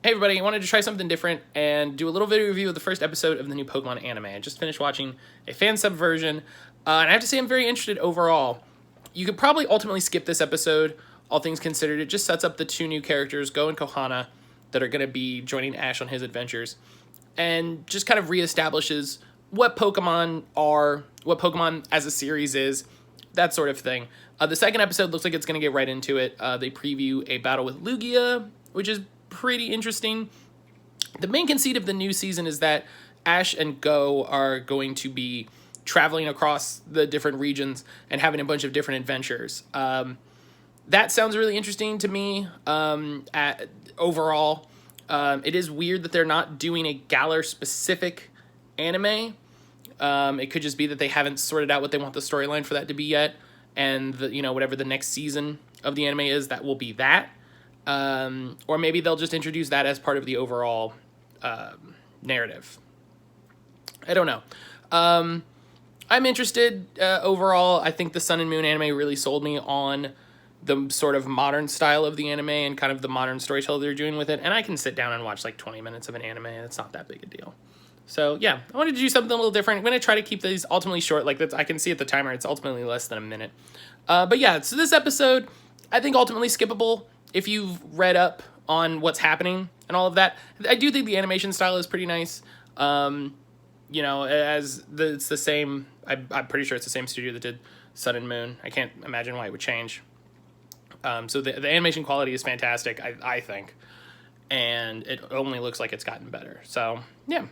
Hey everybody, I wanted to try something different and do a little video review of the first episode of the new Pokemon anime. I just finished watching a fan sub version, and I have to say I'm very interested overall. You could probably ultimately skip this episode, all things considered. It just sets up the two new characters, Go and Kohana, that are going to be joining Ash on his adventures, and just kind of reestablishes what Pokemon are, what Pokemon as a series is, that sort of thing. The second episode looks like it's going to get right into it. They preview a battle with Lugia, which is pretty interesting. The main conceit of the new season is that Ash and Go are going to be traveling across the different regions and having a bunch of different adventures. That sounds really interesting to me. Overall, it is weird that they're not doing a Galar specific anime. It could just be that they haven't sorted out what they want the storyline for that to be yet, and whatever the next season of the anime is, that will be that. Or maybe they'll just introduce that as part of the overall narrative. I don't know. I'm interested overall. I think the Sun and Moon anime really sold me on the sort of modern style of the anime and kind of the modern storytelling they're doing with it. And I can sit down and watch like 20 minutes of an anime. It's not that big a deal. So yeah, I wanted to do something a little different. I'm going to try to keep these ultimately short. Like I can see at the timer, it's ultimately less than a minute. But yeah, so this episode, I think ultimately skippable. If you've read up on what's happening and all of that, I do think the animation style is pretty nice. It's the same. I'm pretty sure it's the same studio that did Sun and Moon. I can't imagine why it would change. So the animation quality is fantastic, I think, and it only looks like it's gotten better. So yeah.